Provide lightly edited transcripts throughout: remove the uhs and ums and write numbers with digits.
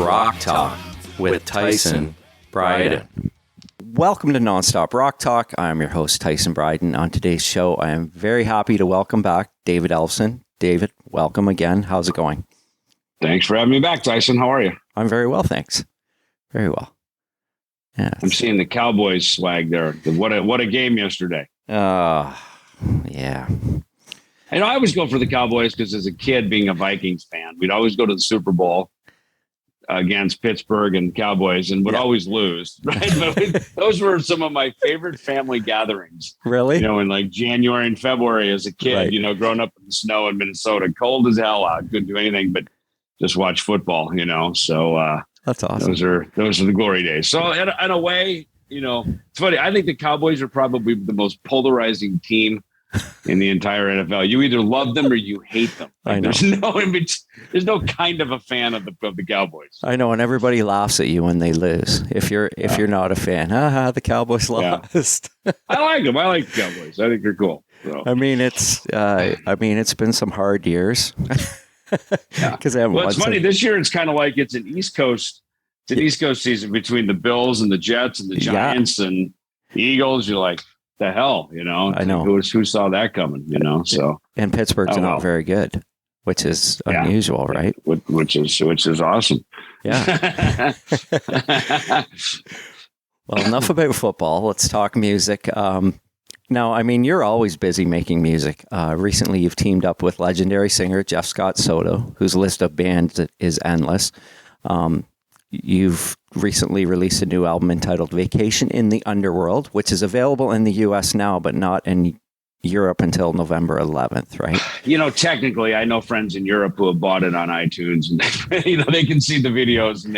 Rock Talk with Tyson Bryden. Welcome to Nonstop Rock Talk. I'm your host, Tyson Bryden. On today's show, I am very happy to welcome back David Ellefson. David, welcome again. How's it going? Thanks for having me back, Tyson. How are you? I'm very well, thanks. Very well. Yeah, I'm seeing the Cowboys swag there. What a game yesterday. Yeah. I know I always go for the Cowboys because as a kid, being a Vikings fan, we'd always go to the Super Bowl against Pittsburgh and Cowboys and would always lose. Right? But those were some of my favorite family gatherings. Really? You know, in like January and February as a kid, Right. You know, growing up in the snow in Minnesota, cold as hell out, couldn't do anything but just watch football, you know. So that's awesome. Those are the glory days. So in a way, you know, it's funny. I think the Cowboys are probably the most polarizing team in the entire NFL. You either love them or you hate them. I know. There's no kind of a fan of the Cowboys. I know, and everybody laughs at you when they lose. If you're not a fan, the Cowboys lost. I like them. I like the Cowboys. I think they're cool. So. I mean, it's been some hard years. Because it's funny. This year, it's kind of like it's an East Coast season between the Bills and the Jets and the Giants and the Eagles. You're like, the hell, you know? I know. Who saw that coming? You know, so and Pittsburgh's not very good, which is unusual, right? Which is awesome. Yeah. Well, enough about football. Let's talk music. Now, I mean, you're always busy making music. Recently, you've teamed up with legendary singer Jeff Scott Soto, whose list of bands is endless. You've recently released a new album entitled Vacation in the Underworld, which is available in the U.S. now, but not in Europe until November 11th, right? You know, technically, I know friends in Europe who have bought it on iTunes, and they can see the videos, and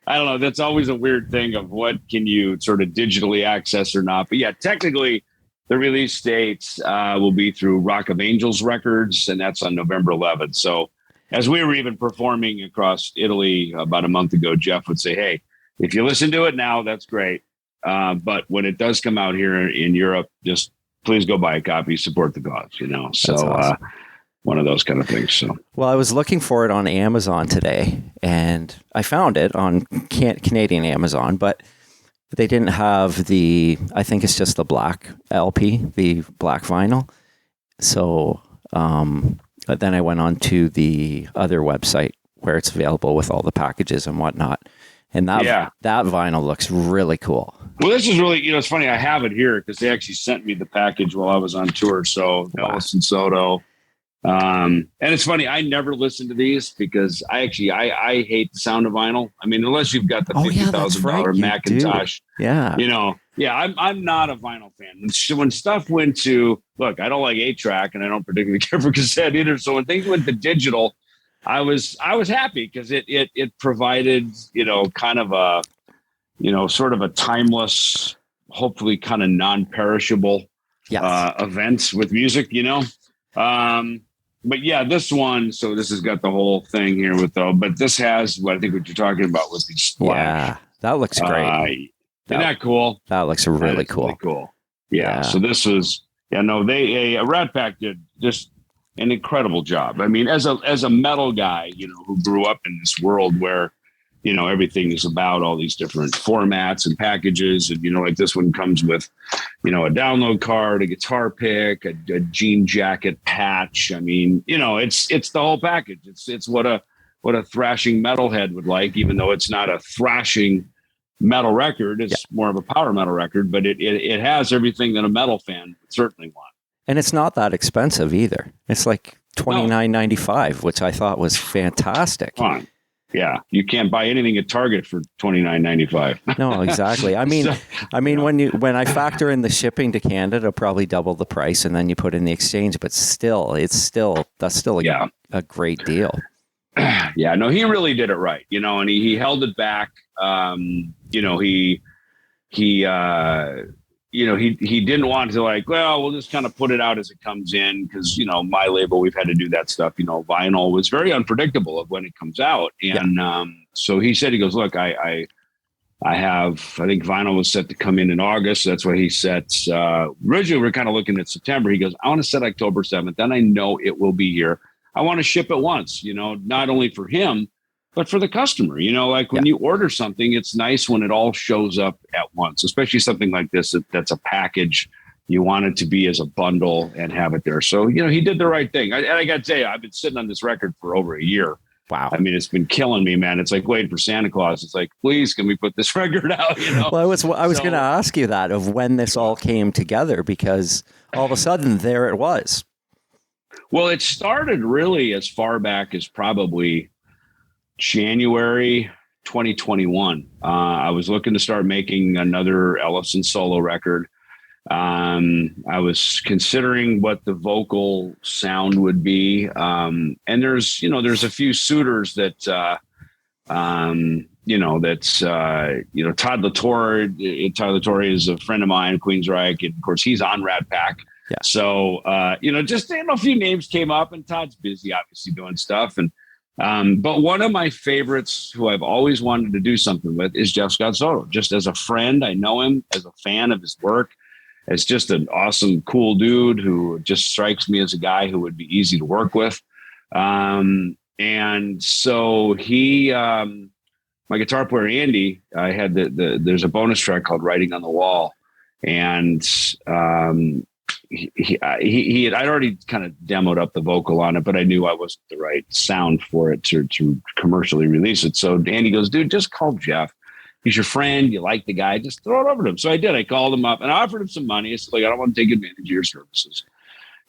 I don't know, that's always a weird thing of what can you sort of digitally access or not. But yeah, technically, the release dates will be through Rock of Angels Records, and that's on November 11th. So as we were even performing across Italy about a month ago, Jeff would say, hey, if you listen to it now, that's great. But when it does come out here in Europe, just please go buy a copy, support the cause, you know. So awesome. One of those kind of things. So, well, I was looking for it on Amazon today, and I found it on Canadian Amazon, but they didn't have I think it's just the black LP, the black vinyl. So then I went on to the other website where it's available with all the packages and whatnot. And that vinyl looks really cool. Well, this is really, you know, it's funny. I have it here because they actually sent me the package while I was on tour. So Ellefson Soto. And it's funny. I never listened to these because I hate the sound of vinyl. I mean, unless you've got the $50,000 Macintosh, you know, I'm not a vinyl fan. When stuff went to, look, I don't like 8-track and I don't particularly care for cassette either. So when things went to digital, I was happy because it provided, you know, kind of a, you know, sort of a timeless, hopefully kind of non-perishable events with music, you know. But yeah, this one, so this has got the whole thing here but this has what you're talking about with these splash. Yeah, that looks great. Isn't that cool? That looks really cool. Really cool. Yeah. So this was, Rat Pack did just an incredible job. I mean, as a metal guy, you know, who grew up in this world where, you know, everything is about all these different formats and packages. And, you know, like this one comes with, you know, a download card, a guitar pick, a jean jacket patch. I mean, you know, it's the whole package. It's what a thrashing metalhead would like, even though it's not a thrashing metal record. It's more of a power metal record, but it has everything that a metal fan would certainly want. And it's not that expensive either. It's like $29.95, which I thought was fantastic. Fine. Yeah, you can't buy anything at Target for $29.95. No, exactly. I mean, when I factor in the shipping to Canada, it'll probably double the price, and then you put in the exchange. But still, that's still a great deal. Yeah, no, he really did it right, you know, and he held it back. You know, he didn't want to like, well, we'll just kind of put it out as it comes in because, you know, my label, we've had to do that stuff. You know, vinyl was very unpredictable of when it comes out. And so he said, he goes, look, I think vinyl was set to come in August. That's why he sets, originally we're kind of looking at September. He goes, I want to set October 7th. Then I know it will be here. I want to ship it once, you know, not only for him, but for the customer, like when you order something, it's nice when it all shows up at once, especially something like this, that's a package. You want it to be as a bundle and have it there. So, he did the right thing. I got to tell you, I've been sitting on this record for over a year. Wow. I mean, it's been killing me, man. It's like waiting for Santa Claus. It's like, please, can we put this record out? Well, I was going to ask you that, of when this all came together, because all of a sudden there it was. Well, it started really as far back as probably January 2021. I was looking to start making another Ellefson solo record. I was considering what the vocal sound would be. And there's a few suitors that, Todd Latore. Todd Latore is a friend of mine, Queensryche, and of course he's on Rat Pack. Yeah. So, just a few names came up, and Todd's busy, obviously, doing stuff. And, but one of my favorites who I've always wanted to do something with is Jeff Scott Soto. Just as a friend, I know him, as a fan of his work, as just an awesome, cool dude who just strikes me as a guy who would be easy to work with. And so he, my guitar player, Andy, I had there's a bonus track called Writing on the Wall. And, I'd already kind of demoed up the vocal on it, but I knew I wasn't the right sound for it to commercially release it. So Andy goes, dude, just call Jeff. He's your friend. You like the guy. Just throw it over to him. So I did. I called him up and I offered him some money. I said, like, I don't want to take advantage of your services.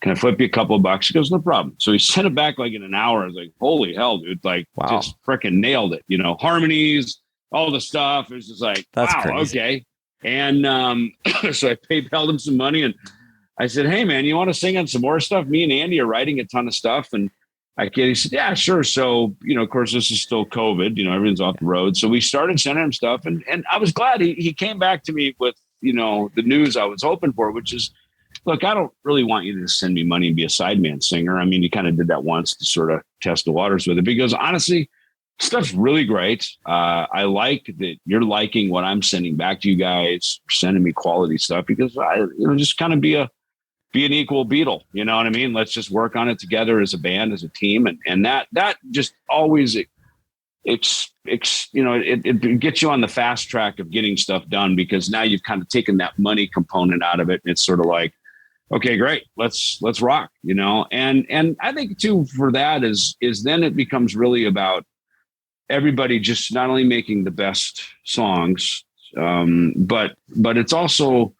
Can I flip you a couple of bucks? He goes, no problem. So he sent it back like in an hour. I was like, holy hell, dude. Like, wow. Just freaking nailed it. Harmonies, all the stuff. It was just like, that's wow, crazy. Okay. And so I PayPal'd him some money and I said, hey, man, you want to sing on some more stuff? Me and Andy are writing a ton of stuff. And he said, yeah, sure. So, of course, this is still COVID, everything's off the road. So we started sending him stuff. And I was glad he came back to me with, the news I was hoping for, which is, look, I don't really want you to send me money and be a sideman singer. I mean, you kind of did that once to sort of test the waters with it. Because honestly, stuff's really great. I like that you're liking what I'm sending back to you guys, sending me quality stuff, because I, just kind of be an equal Beatle, you know what I mean? Let's just work on it together as a band, as a team. And that just always, it gets you on the fast track of getting stuff done, because now you've kind of taken that money component out of it. And it's sort of like, okay, great. Let's rock, and I think too, for that is then it becomes really about everybody just not only making the best songs, but it's also,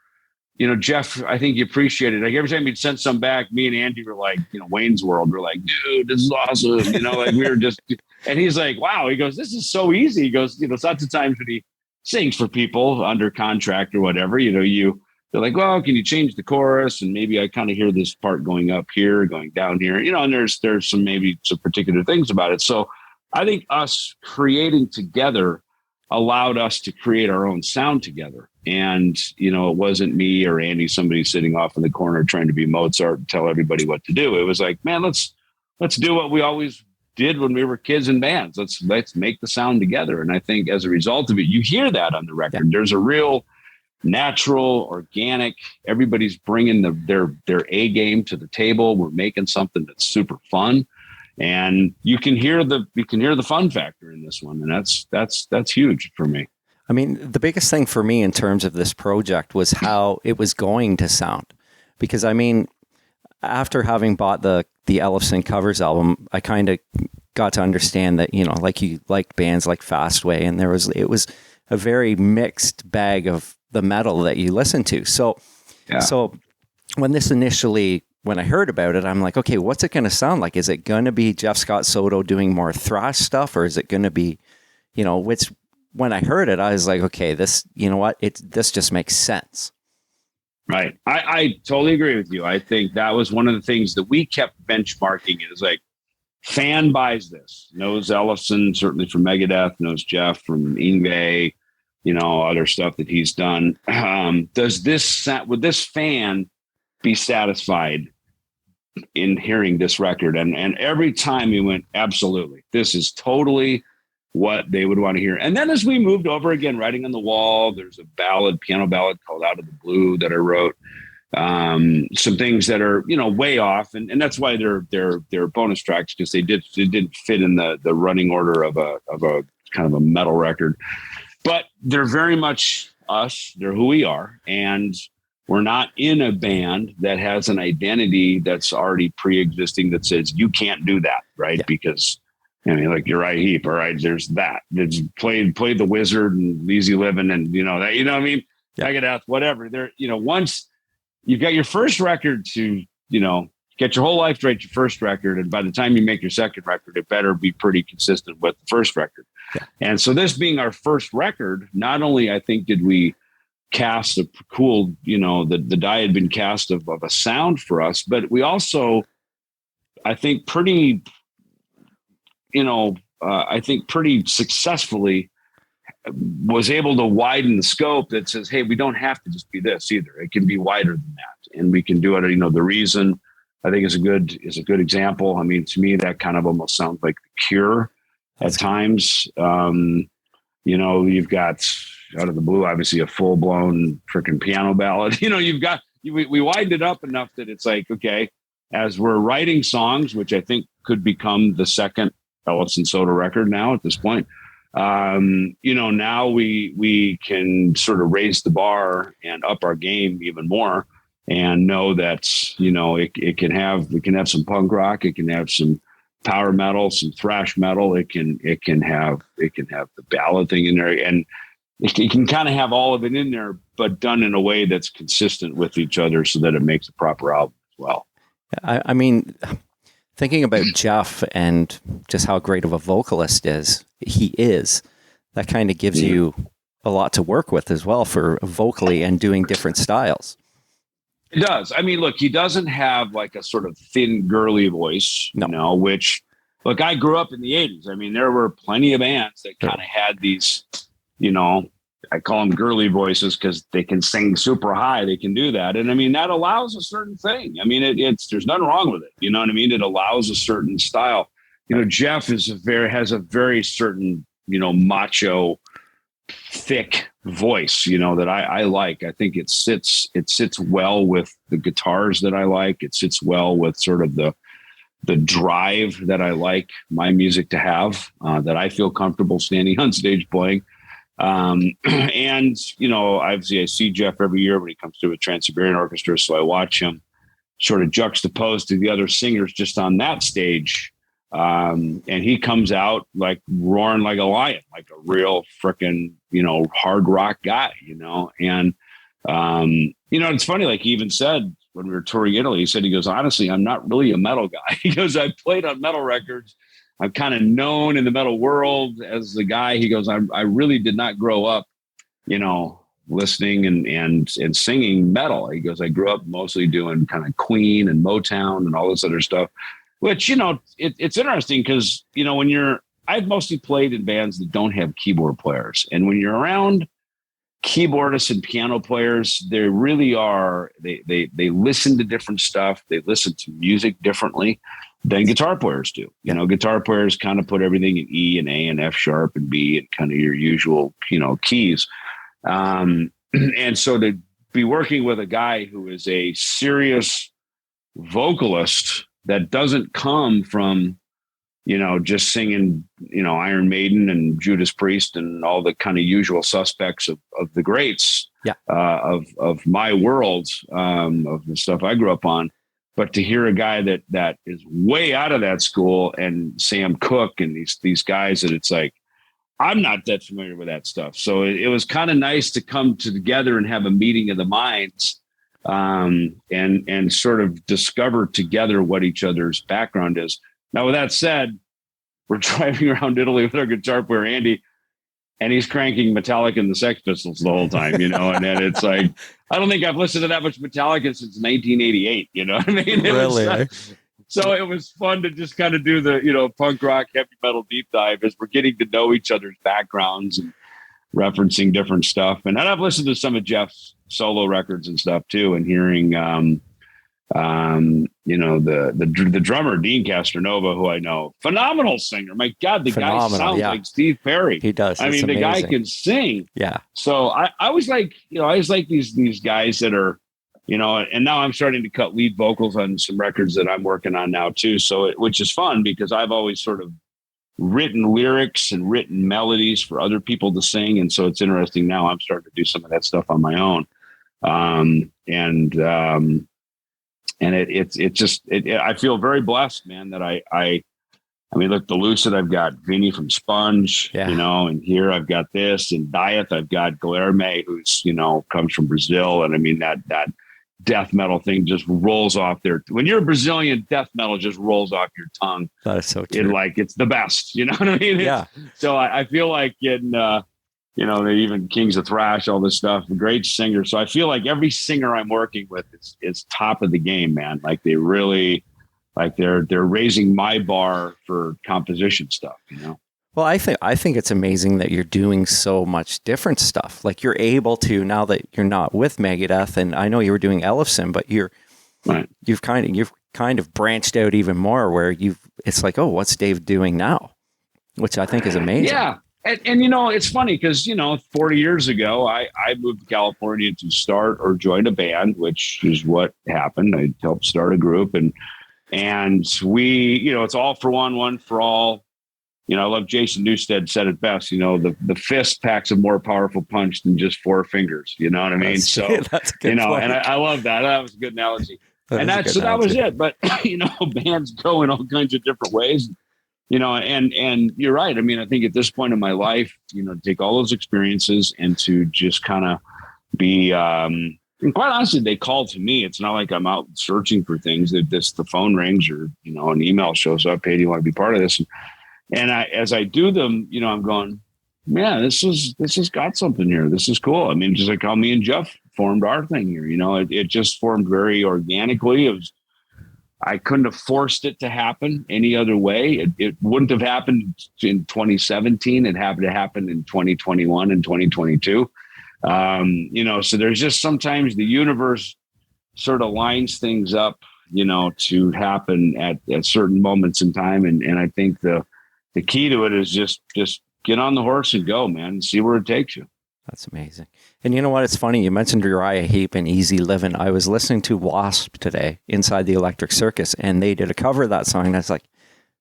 Jeff, I think you appreciate it. Like every time you'd send some back, me and Andy were like, Wayne's World. We're like, dude, this is awesome. Like we were just, and he's like, wow. He goes, this is so easy. He goes, lots of times when he sings for people under contract or whatever, they're like, well, can you change the chorus? And maybe I kind of hear this part going up here, going down here, and there's some particular things about it. So I think us creating together allowed us to create our own sound together. And, it wasn't me or Andy, somebody sitting off in the corner trying to be Mozart and tell everybody what to do. It was like, man, let's do what we always did when we were kids in bands. Let's make the sound together. And I think as a result of it, you hear that on the record. Yeah. There's a real natural, organic, everybody's bringing their A game to the table. We're making something that's super fun. And you can hear the fun factor in this one. And that's huge for me. I mean, the biggest thing for me in terms of this project was how it was going to sound. Because I mean, after having bought the Ellefson covers album, I kind of got to understand that, like you liked bands like Fastway, and it was a very mixed bag of the metal that you listen to. So when I heard about it, I'm like, okay, what's it going to sound like? Is it going to be Jeff Scott Soto doing more thrash stuff, or is it going to be, when I heard it, I was like, okay, this just makes sense. Right. I totally agree with you. I think that was one of the things that we kept benchmarking. It was like, fan buys this, knows Ellefson, certainly from Megadeth, knows Jeff from Yngwie, other stuff that he's done. Would this fan be satisfied in hearing this record? And every time he went, absolutely, this is totally what they would want to hear. And then as we moved over again, Writing on the Wall, there's a piano ballad called Out of the Blue that I wrote. some things that are, way off. And that's why they're bonus tracks, because it didn't fit in the running order of a kind of a metal record, but they're very much us. They're who we are. And we're not in a band that has an identity that's already pre-existing that says you can't do that, right? Yeah. Because like Uriah Heep, all right, there's that. It's played the Wizard and Easy Living, and that, what I mean? Yeah. I get out, whatever. There, once you've got your first record to, get your whole life to write your first record, and by the time you make your second record, it better be pretty consistent with the first record. Yeah. And so this being our first record, not only I think did we cast a cool, the die had been cast of a sound for us, but we also, I think pretty successfully was able to widen the scope that says, hey, we don't have to just be this either. It can be wider than that. And we can do it. The Reason, I think, is a good example. I mean, to me, that kind of almost sounds like The Cure at times. You've got Out of the Blue, obviously a full blown freaking piano ballad. We widened it up enough that it's like, okay, as we're writing songs, which I think could become the second Ellefson Soto record now at this point. Now we can sort of raise the bar and up our game even more, and know that, we can have some punk rock, it can have some power metal, some thrash metal. It can have the ballad thing in there, and it can kind of have all of it in there, but done in a way that's consistent with each other so that it makes a proper album as well. I mean, thinking about Jeff and just how great of a vocalist he is, that kind of gives you a lot to work with as well for vocally and doing different styles. It does. I mean, look, he doesn't have like a sort of thin, girly voice, which, look, I grew up in the 80s. I mean, there were plenty of bands that kind of had these, I call them girly voices because they can sing super high. They can do that. And I mean, that allows a certain thing. I mean, there's nothing wrong with it. You know what I mean? It allows a certain style. Jeff has a very certain, macho, thick voice, that I like. I think it sits well with the guitars that I like. It sits well with sort of the drive that I like my music to have, that I feel comfortable standing on stage playing. And, obviously I see Jeff every year when he comes to a Trans-Siberian Orchestra. So I watch him sort of juxtaposed to the other singers just on that stage. And he comes out like roaring like a lion, like a real frickin', hard rock guy, and, it's funny. Like he even said when we were touring Italy, he goes, honestly, I'm not really a metal guy. He goes, I played on metal records. I'm kind of known in the metal world as the guy. He goes, I really did not grow up, listening and singing metal. He goes, I grew up mostly doing kind of Queen and Motown and all this other stuff, which, it's interesting because, I've mostly played in bands that don't have keyboard players. And when you're around keyboardists and piano players, they really are, they listen to different stuff. They listen to music differently than guitar players do. Guitar players kind of put everything in E and A and F sharp and B and kind of your usual, keys. And so to be working with a guy who is a serious vocalist that doesn't come from, just singing, Iron Maiden and Judas Priest and all the kind of usual suspects of the greats, of my world, of the stuff I grew up on. But to hear a guy that is way out of that school, and Sam Cooke and these guys, that it's like, I'm not that familiar with that stuff. So it was kind of nice to come together and have a meeting of the minds, and sort of discover together what each other's background is. Now, with that said, we're driving around Italy with our guitar player, Andy, and he's cranking Metallica and the Sex Pistols the whole time, and then it's like, I don't think I've listened to that much Metallica since 1988. You know what I mean? Really? So it was fun to just kind of do the, punk rock, heavy metal deep dive as we're getting to know each other's backgrounds and referencing different stuff. And I've listened to some of Jeff's solo records and stuff too, and hearing, the drummer, Dean Castronova, who I know, phenomenal singer. My God, the guy sounds like Steve Perry. He does. I mean, the guy can sing. Yeah. So I was like, I always like these guys that are, and now I'm starting to cut lead vocals on some records that I'm working on now too. So, which is fun because I've always sort of written lyrics and written melodies for other people to sing. And so it's interesting now I'm starting to do some of that stuff on my own. I feel very blessed, man, that I mean, look, the Lucid, I've got Vinny from Sponge, and here I've got this, and Dieth, I've got Guilherme, who's, comes from Brazil. And I mean, that death metal thing just rolls off there. When you're a Brazilian, death metal just rolls off your tongue. That is so true. It's the best, you know what I mean? Yeah. So I feel like even Kings of Thrash, all this stuff, great singer. So I feel like every singer I'm working with is top of the game, man. Like they really, they're raising my bar for composition stuff, Well, I think it's amazing that you're doing so much different stuff. Like you're able to, now that you're not with Megadeth, and I know you were doing Ellefson, but you've kind of branched out even more where it's like, oh, what's Dave doing now? Which I think is amazing. Yeah. And it's funny because, 40 years ago, I moved to California to start or join a band, which is what happened. I helped start a group and we, it's all for one for all. I love Jason Newsted said it best, the fist packs a more powerful punch than just four fingers. You know what I mean? That's a good point. And I love that. That was a good analogy. That was it. But, bands go in all kinds of different ways, and you're right. I mean, I think at this point in my life, take all those experiences and to just kind of be, and quite honestly, they call to me. It's not like I'm out searching for things. The phone rings or, an email shows up. Hey, do you want to be part of this? And as I do them, I'm going, man, this has got something here. This is cool. I mean, just like how me and Jeff formed our thing here, it just formed very organically. I couldn't have forced it to happen any other way. It wouldn't have happened in 2017. It happened to happen in 2021 and 2022. So there's just sometimes the universe sort of lines things up, to happen at certain moments in time. And I think the key to it is just get on the horse and go, man, and see where it takes you. That's amazing. And you know what? It's funny. You mentioned Uriah Heep and Easy Living. I was listening to Wasp today, Inside the Electric Circus, and they did a cover of that song. And I was like,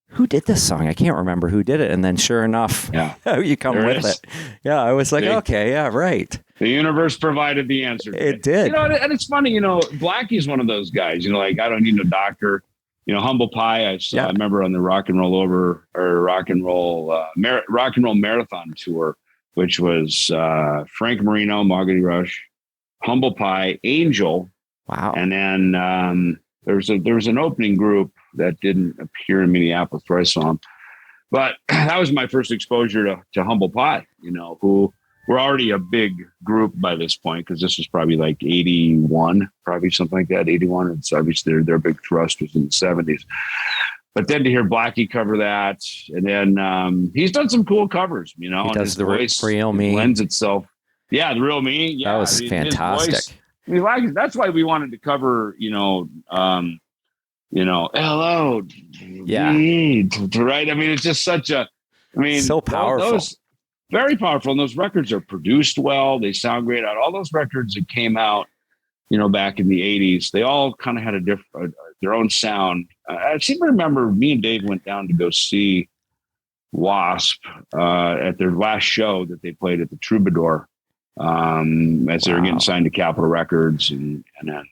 who did this song? I can't remember who did it. And then sure enough, you come there with it. Yeah, I was like, okay, yeah, right. The universe provided the answer. It did. And it's funny, Blackie's one of those guys, I don't need no doctor. Humble Pie, I remember on the Rock and Roll Marathon tour, which was Frank Marino, Mahogany Rush, Humble Pie, Angel. Wow. And then there was an opening group that didn't appear in Minneapolis where I saw them. But that was my first exposure to Humble Pie, who were already a big group by this point, because this was probably like 81, probably something like that, 81. And so obviously their big thrust was in the 70s. But then to hear Blackie cover that, and then he's done some cool covers, he and does his the voice Real Me. lends itself. Yeah, the Real Me. Yeah, that was fantastic. Voice, that's why we wanted to cover, hello. Yeah. Right. I mean, it's just so powerful. Very powerful. And those records are produced well. They sound great. All those records that came out, back in the 80s, they all kind of had their own sound. I seem to remember me and Dave went down to go see Wasp at their last show that they played at the Troubadour as they were getting signed to Capitol Records and then,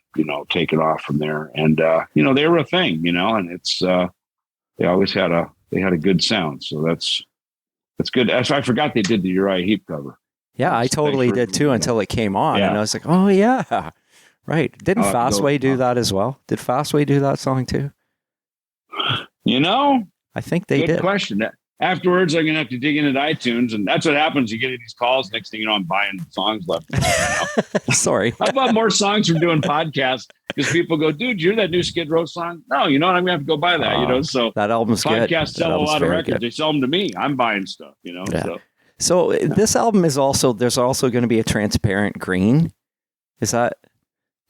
take it off from there. And, they were a thing, and it's they always had a good sound. So that's good. So I forgot they did the Uriah Heep cover. Yeah, I totally did too until it came on. And I was like, oh, yeah. Right. Didn't Fastway do that as well? Did Fastway do that song too? I think they did. Good question. Afterwards, I'm going to have to dig into iTunes, and that's what happens. You get these calls. Next thing you know, I'm buying songs left. Sorry. I bought more songs from doing podcasts because people go, dude, you hear that new Skid Row song? No, I'm going to have to go buy that, So that album's good. Podcasts sell a lot of records. Good. They sell them to me. I'm buying stuff, Yeah. So this album there's also going to be a transparent green. Is that?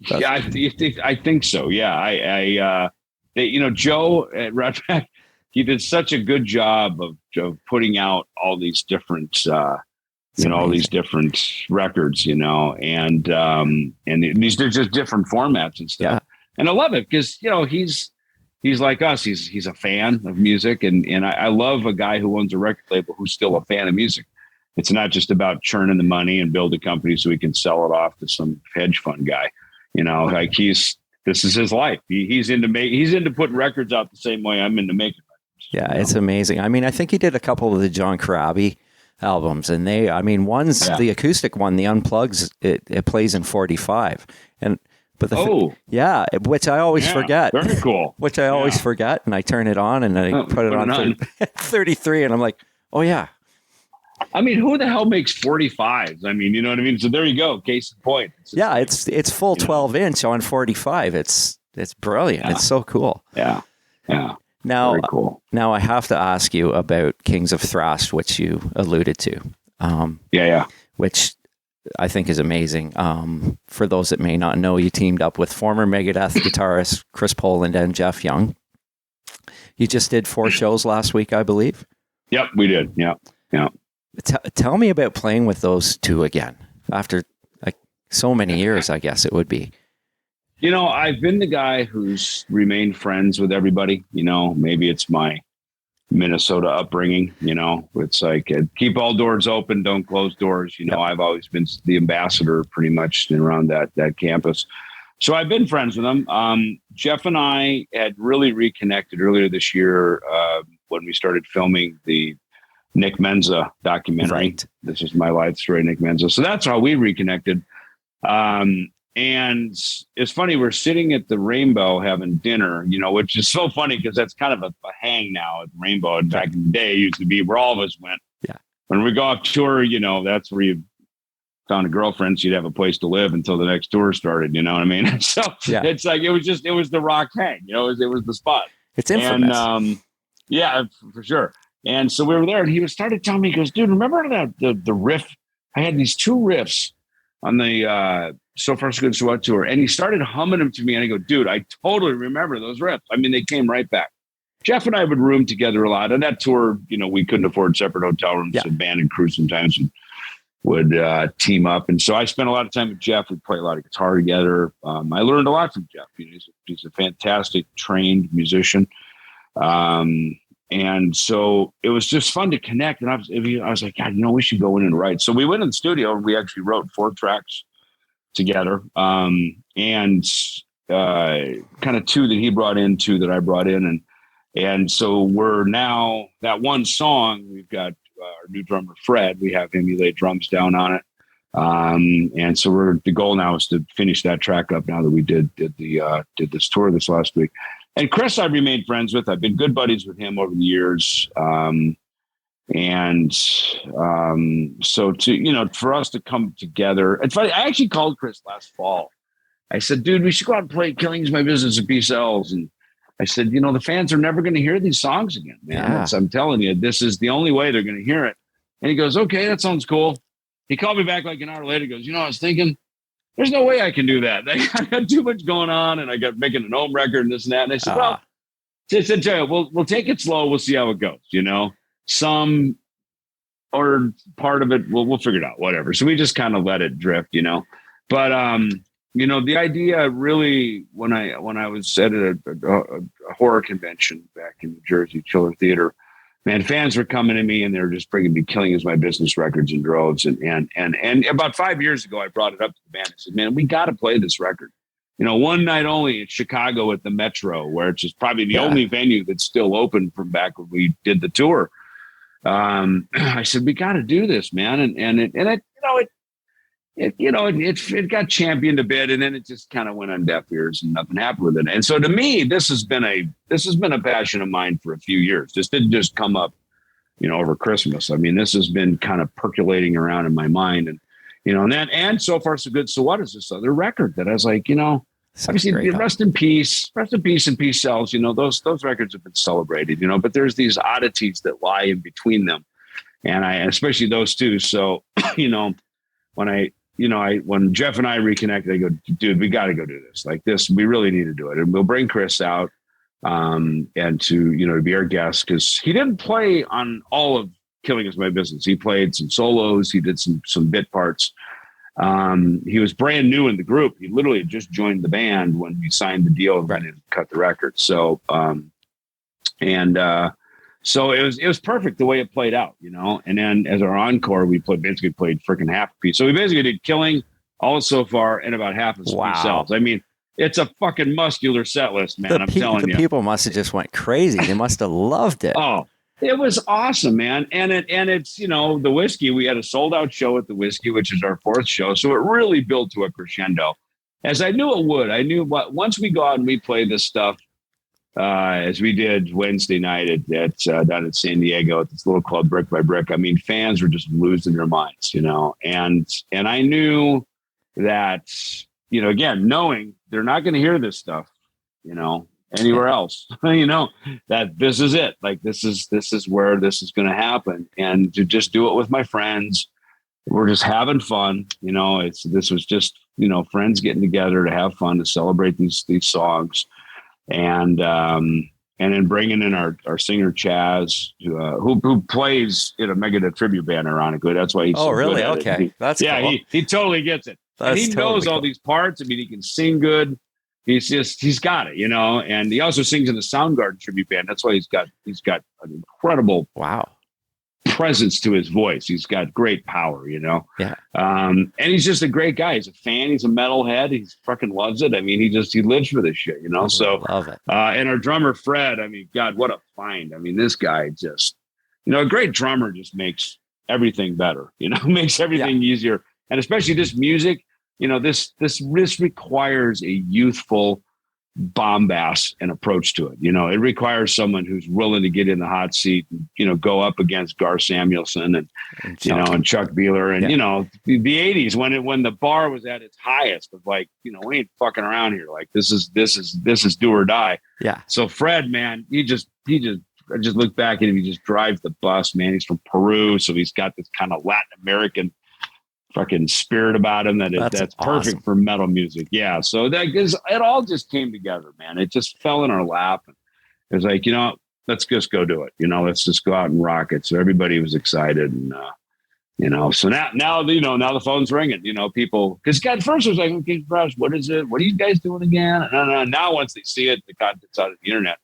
Yeah, I think so. Yeah. Joe at Rat Pack, he did such a good job of putting out all these different all these different records, and these are just different formats and stuff. Yeah. And I love it because, he's like us. He's a fan of music. And I love a guy who owns a record label who's still a fan of music. It's not just about churning the money and build a company so he can sell it off to some hedge fund guy. Like this is his life. He's into putting records out the same way I'm into making records. Yeah, it's amazing. I mean, I think he did a couple of the John Corabi albums, and one's the acoustic one, the Unplugs. It plays in 45, which I always forget. Very cool. Which I always forget, and I turn it on and I put it on 33, and I'm like, oh yeah. I mean, who the hell makes 45s? I mean, you know what I mean? So there you go. Case in point. It's full 12 inch on 45. It's brilliant. Yeah. It's so cool. Yeah. Yeah. Now, very cool. Now I have to ask you about Kings of Thrash, which you alluded to. Which I think is amazing. For those that may not know, you teamed up with former Megadeth guitarist Chris Poland and Jeff Young. You just did 4 shows last week, I believe. Yep, we did. Yeah. Tell me about playing with those two again after so many years, I guess it would be. I've been the guy who's remained friends with everybody. Maybe it's my Minnesota upbringing. It's like keep all doors open, don't close doors. I've always been the ambassador pretty much around that campus. So I've been friends with them. Jeff and I had really reconnected earlier this year when we started filming the Nick Menza documentary. Right. This is my life story, Nick Menza. So that's how we reconnected. And it's funny, we're sitting at the Rainbow having dinner, which is so funny because that's kind of a hang now at the Rainbow. And back in the day, it used to be where all of us went. Yeah. When we go off tour, that's where you found a girlfriend, so you'd have a place to live until the next tour started. You know what I mean? So it's like, it was the rock hang, it was the spot. It's infamous. And, yeah, for sure. And so we were there and he started telling me, he goes, dude, remember the riff? I had these 2 riffs on the So Far So Good So What tour. And he started humming them to me. And I go, dude, I totally remember those riffs. I mean, they came right back. Jeff and I would room together a lot. On that tour, we couldn't afford separate hotel rooms. Yeah. So band and crew sometimes would team up. And so I spent a lot of time with Jeff. We'd play a lot of guitar together. I learned a lot from Jeff. He's a fantastic trained musician. And so it was just fun to connect. And I was like, God, we should go in and write. So we went in the studio and we actually wrote 4 tracks together. And kind of 2 that he brought in, 2 that I brought in. And so we're now that one song, we've got our new drummer, Fred, we have him, he laid drums down on it. And so the goal now is to finish that track up now that we did this tour this last week. And Chris, I've remained friends with. I've been good buddies with him over the years. So for us to come together, it's funny. I actually called Chris last fall. I said, dude, we should go out and play Killing Is My Business at B-Cells. And I said, the fans are never going to hear these songs again, man. Yeah. I'm telling you, this is the only way they're going to hear it. And he goes, okay, that sounds cool. He called me back like an hour later. He goes, I was thinking, there's no way I can do that. I got too much going on and I got making an home record and this and that. And I said, well, we'll take it slow. We'll see how it goes. Some or part of it, we'll figure it out, whatever. So we just kind of let it drift, But, the idea really, when I was at a horror convention back in New Jersey, Chiller Theater, man, fans were coming to me and they were just bringing me Killing Is My Business records in droves. And about 5 years ago, I brought it up to the band. I said, man, we got to play this record. One night only in Chicago at the Metro, where it's just probably the only venue that's still open from back when we did the tour. I said, we got to do this, man. It got championed a bit, and then it just kind of went on deaf ears, and nothing happened with it. And so, to me, this has been a passion of mine for a few years. This didn't just come up, over Christmas. I mean, this has been kind of percolating around in my mind, and So Far So Good So What is this other record that I was like, obviously, rest in peace, and Peace Sells. Those records have been celebrated, but there's these oddities that lie in between them, and especially those 2. So, when Jeff and I reconnected, I go, dude, we got to go do this. Like this, we really need to do it. And we'll bring Chris out and to be our guest, because he didn't play on all of Killing Is My Business. He played some solos. He did some bit parts. He was brand new in the group. He literally had just joined the band when we signed the deal and cut the record. So, so it was perfect the way it played out, you know. And then as our encore, we basically played freaking half a piece. So we basically did Killing, All So Far, and about half of Sweet Cells. I mean, it's a fucking muscular set list, man. I'm telling you. The people must have just went crazy. They must have loved it. Oh, it was awesome, man. And it's, you know, the Whiskey, we had a sold out show at the Whiskey, which is our 4th show. So it really built to a crescendo, as I knew it would. I knew once we go out and we play this stuff, as we did Wednesday night at down in San Diego at this little club, Brick by Brick. I mean, fans were just losing their minds, you know, and I knew that, you know, again, knowing they're not going to hear this stuff, you know, anywhere else, you know, that this is it. Like, this is where this is going to happen. And to just do it with my friends, we're just having fun. You know, this was just, you know, friends getting together to have fun, to celebrate these songs. And then bringing in our singer Chaz, who plays in a Megadeth tribute band. Ironically, that's why he's so really good at okay. That's cool. He totally gets it. And he knows all these parts. I mean, he can sing good. He's got it, you know. And he also sings in the Soundgarden tribute band. That's why he's got an incredible presence to his voice. He's got great power, you know. Yeah. And he's just a great guy. He's a fan. He's a metalhead. He fucking loves it. I mean, he lives for this shit, you know. So love it. And our drummer Fred, I mean, God, what a find. I mean, this guy just, you know, a great drummer just makes everything better, you know, makes everything easier. And especially this music, you know, this requires a youthful bombast and approach to it. You know, it requires someone who's willing to get in the hot seat and, you know, go up against Gar Samuelson and you know, and Chuck Beeler and, you know, the 80s when the bar was at its highest of like, you know, we ain't fucking around here. Like, this is do or die. Yeah. So Fred, man, I just look back at him. He just drives the bus, man. He's from Peru. So he's got this kind of Latin American fucking spirit about him that's perfect for metal music. Yeah. So it all just came together, man. It just fell in our lap. And it was like, you know, let's just go do it. You know, let's just go out and rock it. So everybody was excited. And, you know, so now, you know, now the phone's ringing, you know, people, because at first it was like, okay, Thrash, what is it? What are you guys doing again? And now once they see it, the content's out of the internet,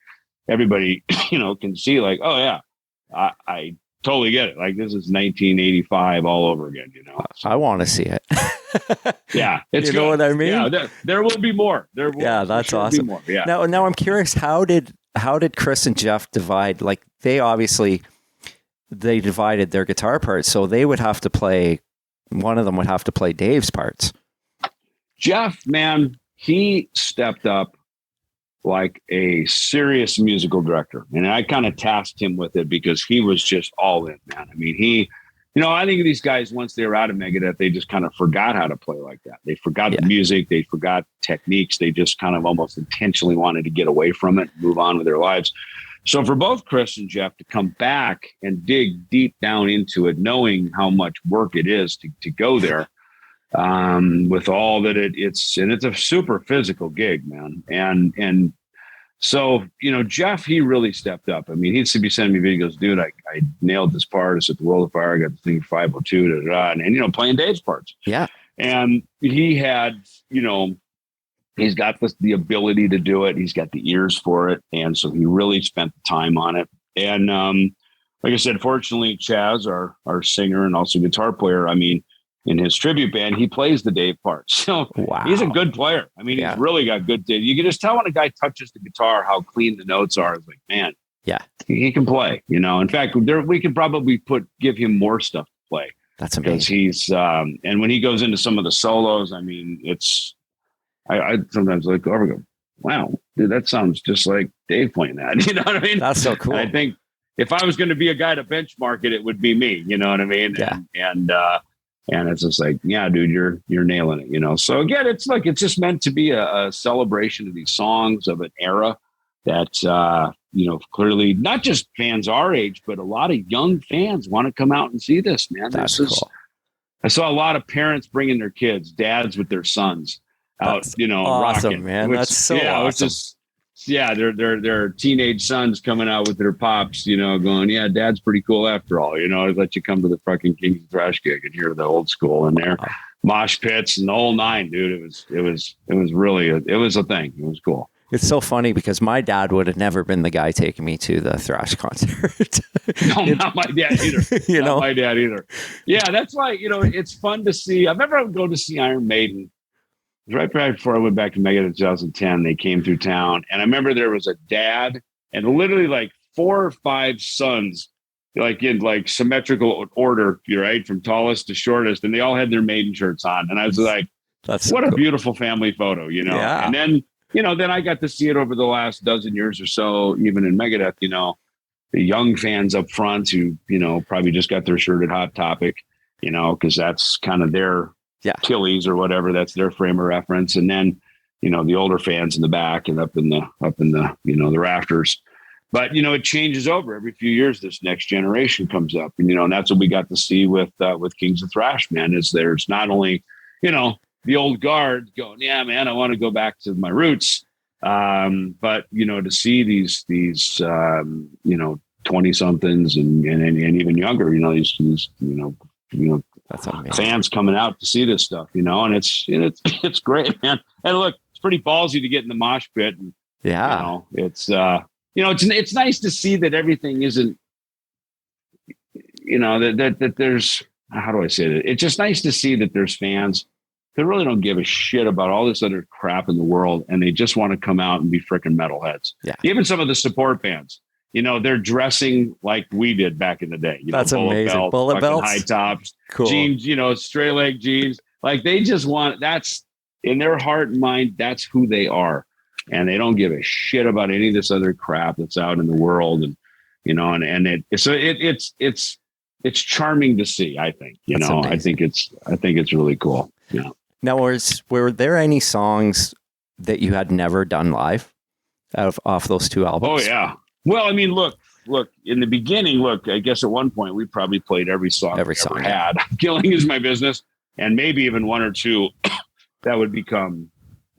everybody, you know, can see like, oh yeah, I totally get it. Like, this is 1985 all over again, you know. So, I want to see it. Yeah, it's you know what I mean. Yeah, there will be more. There will. Yeah, that's sure awesome. Be more. Yeah. Now I'm curious. How did Chris and Jeff divide? Like, they divided their guitar parts, so they would have to play. One of them would have to play Dave's parts. Jeff, man, he stepped up like a serious musical director. And I kind of tasked him with it because he was just all in, man. I mean, you know, I think these guys, once they were out of Megadeth, they just kind of forgot how to play like that. They forgot the music. They forgot techniques. They just kind of almost intentionally wanted to get away from it and move on with their lives. So for both Chris and Jeff to come back and dig deep down into it, knowing how much work it is to go there, with all that it's a super physical gig, man. And so, you know, Jeff, he really stepped up. I mean, he'd be sending me videos, dude, I nailed this part. It's at the World of Fire. I got the thing 502, and you know, playing Dave's parts. Yeah. And he had, you know, he's got the ability to do it. He's got the ears for it. And so he really spent the time on it. And, like I said, fortunately, Chaz, our singer and also guitar player, I mean, in his tribute band, he plays the Dave part. So he's a good player. I mean, he's really got good. You can just tell when a guy touches the guitar how clean the notes are. It's like, man, he can play. You know, in fact, we could probably give him more stuff to play. That's amazing. Because he's and when he goes into some of the solos, I mean, I sometimes look over and go, wow, dude, that sounds just like Dave playing that. You know what I mean? That's so cool. And I think if I was going to be a guy to benchmark it, it would be me. You know what I mean? Yeah. And it's just like, yeah, dude, you're nailing it, you know? So again, it's just meant to be a celebration of these songs of an era that, you know, clearly not just fans our age, but a lot of young fans want to come out and see this, man. That's cool. I saw a lot of parents bringing their kids, dads with their sons out, you know, awesome, rocking. man. That's so awesome. It's just yeah, their teenage sons coming out with their pops, going, yeah, dad's pretty cool after all, I'd let you come to the fucking Kings of Thrash gig and hear the old school in there, mosh pits and the whole nine, dude. It was really, it was a thing. It was cool. It's so funny because my dad would have never been the guy taking me to the thrash concert. No, not my dad either. Not my dad either. Yeah, that's why, it's fun to see. I remember I would go to see Iron Maiden. Right before I went back to Megadeth in 2010, they came through town. And I remember there was a dad and literally like 4 or 5 sons, like in like symmetrical order, right? From tallest to shortest. And they all had their Maiden shirts on. And I was like, that's what a beautiful family photo, Yeah. And then, then I got to see it over the last dozen years or so, even in Megadeth, the young fans up front who, probably just got their shirt at Hot Topic, because that's kind of their Achilles or whatever. That's their frame of reference. And then, the older fans in the back and up in the, the rafters. But, it changes over every few years. This next generation comes up, and that's what we got to see with Kings of Thrash, man, is there's not only, the old guard going, yeah, man, I want to go back to my roots. But, to see these 20 somethings and even younger, these that's amazing. Fans coming out to see this stuff, and it's great, man. And look, it's pretty ballsy to get in the mosh pit. And, it's nice to see that everything isn't, that there's, how do I say that? It's just nice to see that there's fans that really don't give a shit about all this other crap in the world. And they just want to come out and be freaking metalheads. Yeah. Even some of the support bands, they're dressing like we did back in the day. That's amazing. Bullet belts, high tops, cool. Jeans, straight leg jeans. Like they just want, that's in their heart and mind. That's who they are. And they don't give a shit about any of this other crap that's out in the world. And, it's charming to see, I think, I think it's really cool. Yeah. Now, were there any songs that you had never done live off those 2 albums? Oh yeah. Well, I mean, look, in the beginning, I guess at one point we probably played every song we ever had. Killing Is My Business. And maybe even 1 or 2 that would become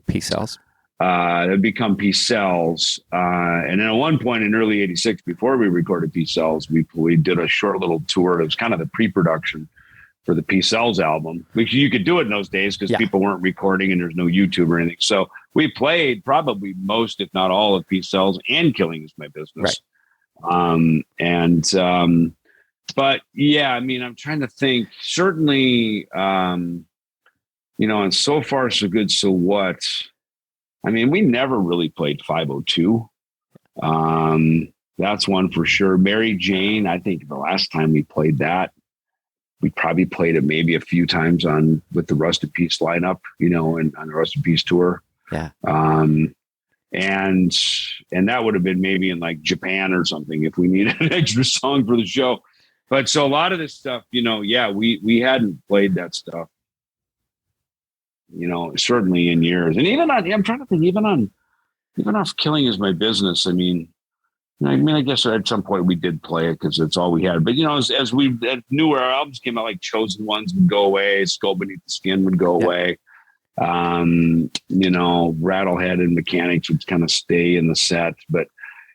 Peace Cells. That'd become Peace Cells. And then at one point in early 86, before we recorded Peace Cells, we did a short little tour. It was kind of the pre-production for the Peace Cells album, which you could do it in those days because people weren't recording and there's no YouTube or anything. So we played probably most, if not all, of Peace Cells and Killing Is My Business. Right. But yeah, I mean, I'm trying to think. Certainly, and So Far So Good, So What? I mean, we never really played 502. That's one for sure. Mary Jane, I think the last time we played that, we probably played it maybe a few times with the Rust in Peace lineup, and on the Rust in Peace tour. Yeah. And that would have been maybe in like Japan or something if we needed an extra song for the show. But so a lot of this stuff, we hadn't played that stuff, certainly in years. And even I'm trying to think, even off Killing Is My Business. I guess at some point we did play it because it's all we had. But, as newer albums came out, like Chosen Ones would go away, Skull Beneath the Skin would go away. Rattlehead and Mechanics would kind of stay in the set. But,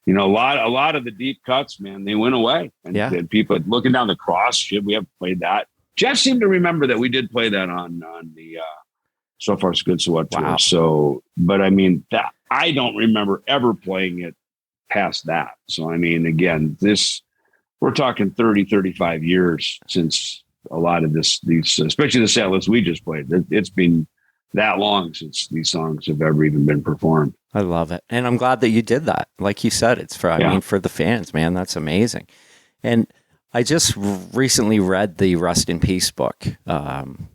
a lot of the deep cuts, man, they went away. And people looking down the cross, shit, we haven't played that. Jeff seemed to remember that we did play that on the So Far So Good, So What tour. So, but that I don't remember ever playing it past that. So, again, we're talking 30, 35 years since a lot of these, especially the set list we just played. It's been that long since these songs have ever even been performed. I love it. And I'm glad that you did that. Like you said, it's for, for the fans, man, that's amazing. And I just recently read the Rust in Peace book. And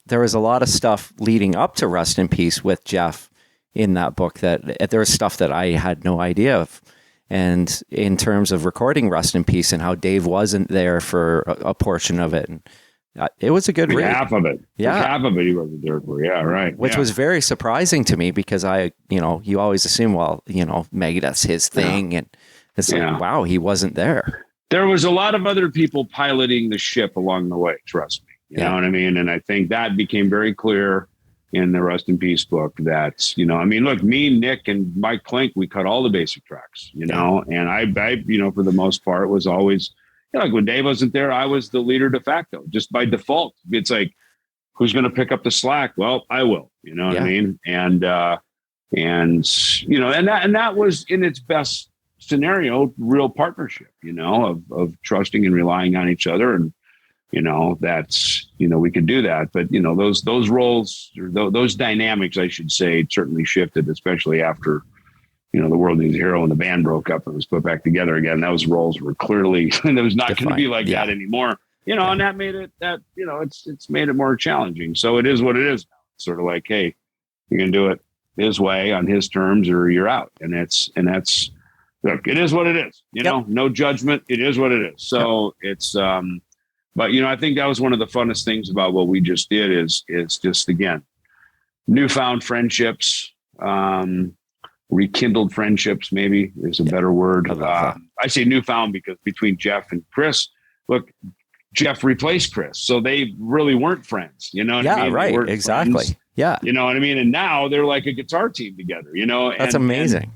there was a lot of stuff leading up to Rust in Peace with Jeff in that book that there was stuff that I had no idea of. And in terms of recording Rust in Peace and how Dave wasn't there for a portion of it. And it was a good read. Half of it. Yeah. Half of it he wasn't there for. Yeah, right. Which was very surprising to me because you always assume, Megadeth's his thing. And it's like, wow, he wasn't there. There was a lot of other people piloting the ship along the way, trust me. You know what I mean? And I think that became very clear, in the Rust in Peace book that's, I mean, look, me, Nick, and Mike Klink, we cut all the basic tracks, and I, for the most part was always, like when Dave wasn't there, I was the leader de facto, just by default. It's like, who's going to pick up the slack? Well, I will, what I mean? And that was in its best scenario, real partnership, of trusting and relying on each other. And, that's, we could do that. But, those roles, or those dynamics, I should say, certainly shifted, especially after, the World Needs a Hero and the band broke up and was put back together again. Those roles were clearly, it was not going to be like that anymore, and that made it it's made it more challenging. So it is what it is. It's sort of like, hey, you can do it his way on his terms or you're out. And that's, look, it is what it is, no judgment. It is what it is. So it's, but, I think that was one of the funnest things about what we just did is just, again, newfound friendships, rekindled friendships, maybe is a better word. I say newfound because between Jeff and Chris, look, Jeff replaced Chris. So they really weren't friends, what I mean? Right. Exactly. Friends, yeah. You know what I mean? And now they're like a guitar team together, That's amazing.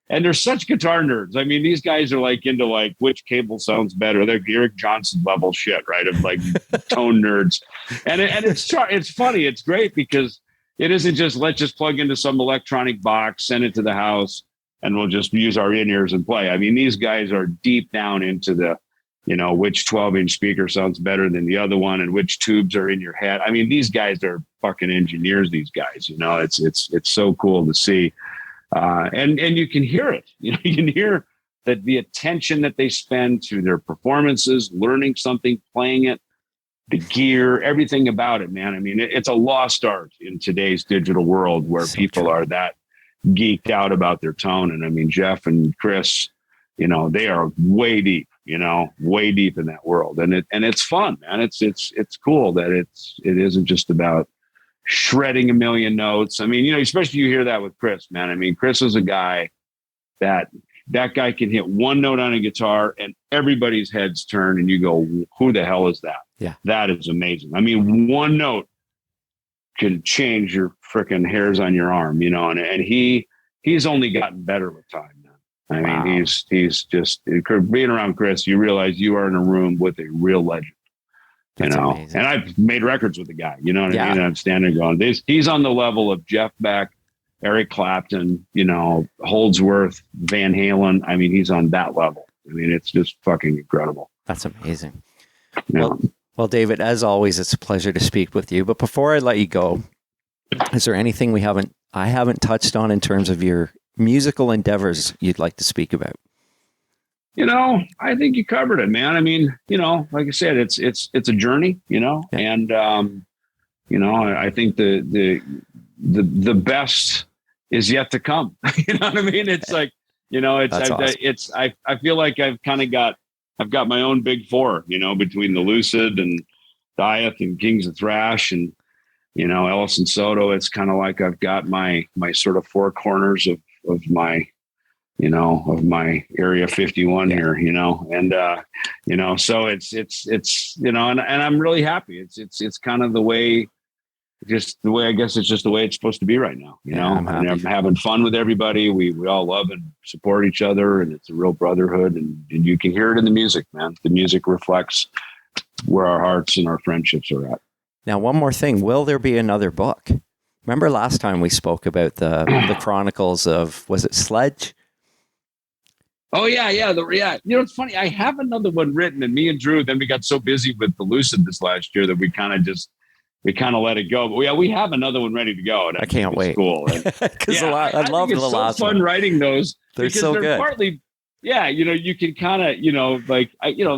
And they're such guitar nerds. I mean, these guys are like into like which cable sounds better. They're Eric Johnson level shit, right? Of like tone nerds. And it's funny. It's great because it isn't just let's just plug into some electronic box, send it to the house, and we'll just use our in-ears and play. I mean, these guys are deep down into the, which 12-inch speaker sounds better than the other one and which tubes are in your head. I mean, these guys are fucking engineers, these guys, it's so cool to see. And you can hear it, you can hear that the attention that they spend to their performances, learning something, playing it, the gear, everything about it, man. I mean, it's a lost art in today's digital world where people are that geeked out about their tone. And I mean, Jeff and Chris, they are way deep in that world. And it's fun, man. It's cool that it isn't just about shredding a million notes. I mean, especially you hear that with Chris, man. I mean, Chris is a guy that guy can hit one note on a guitar and everybody's heads turn and you go, who the hell is that? Yeah. That is amazing. I mean, one note can change your freaking hairs on your arm, and he's only gotten better with time, man. I mean, he's just being around Chris, you realize you are in a room with a real legend. That's amazing. And I've made records with the guy, what I mean? And I'm standing going, he's on the level of Jeff Beck, Eric Clapton, Holdsworth, Van Halen. I mean, he's on that level. I mean, it's just fucking incredible. That's amazing. Yeah. Well, David, as always, it's a pleasure to speak with you. But before I let you go, is there anything I haven't touched on in terms of your musical endeavors you'd like to speak about? I think you covered it, man. I mean, like I said, it's a journey, and, I think the best is yet to come. You know what I mean? It's like, awesome. I feel like I've got my own big four, between the Lucid and Dieth and Kings of Thrash and, Ellefson Soto. It's kind of like I've got my sort of four corners of my, of my area 51 here, and, so it's, and I'm really happy. It's kind of the way, I guess it's just the way it's supposed to be right now, I'm having fun with everybody. We all love and support each other, and it's a real brotherhood, and you can hear it in the music, man. The music reflects where our hearts and our friendships are at. Now, one more thing, will there be another book? Remember last time we spoke about the chronicles of, was it Sledge? Oh yeah. It's funny. I have another one written, and me and Drew, then we got so busy with the Lucid this last year that we kind of let it go. But we have another one ready to go. And I can't wait. Cool. Because I love the last one. It's so fun writing those. They're so good. Partly, you can kind of,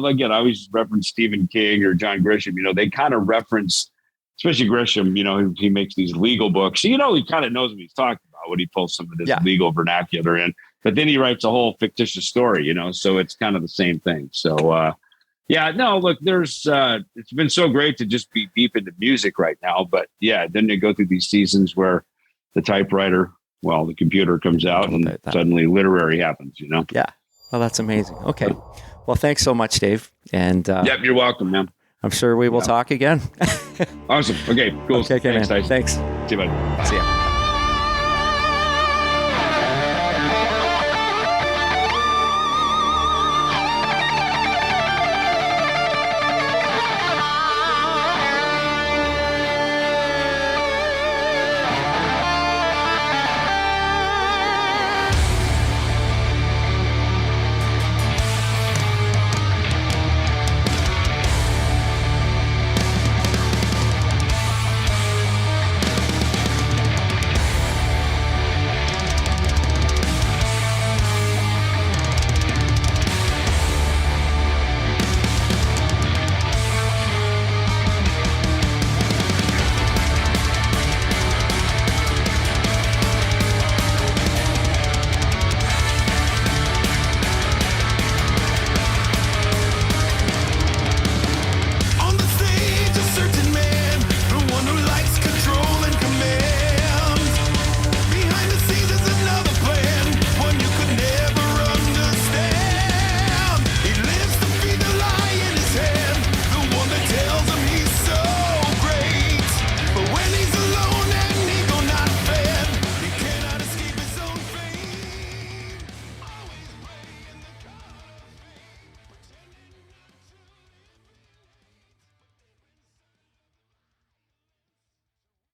again, I always reference Stephen King or John Grisham. They kind of reference, especially Grisham. He makes these legal books. He kind of knows what he's talking about when he pulls some of this legal vernacular in. But then he writes a whole fictitious story, so it's kind of the same thing. So, look, there's, it's been so great to just be deep into music right now. But then they go through these seasons where the typewriter, the computer comes out and suddenly literary happens, Yeah. Well, that's amazing. Okay. Well, thanks so much, Dave. And yep, you're welcome, man. I'm sure we will talk again. Awesome. Okay, cool. Okay, Thanks, man. Tyson. Thanks. See you, buddy. Bye. See ya.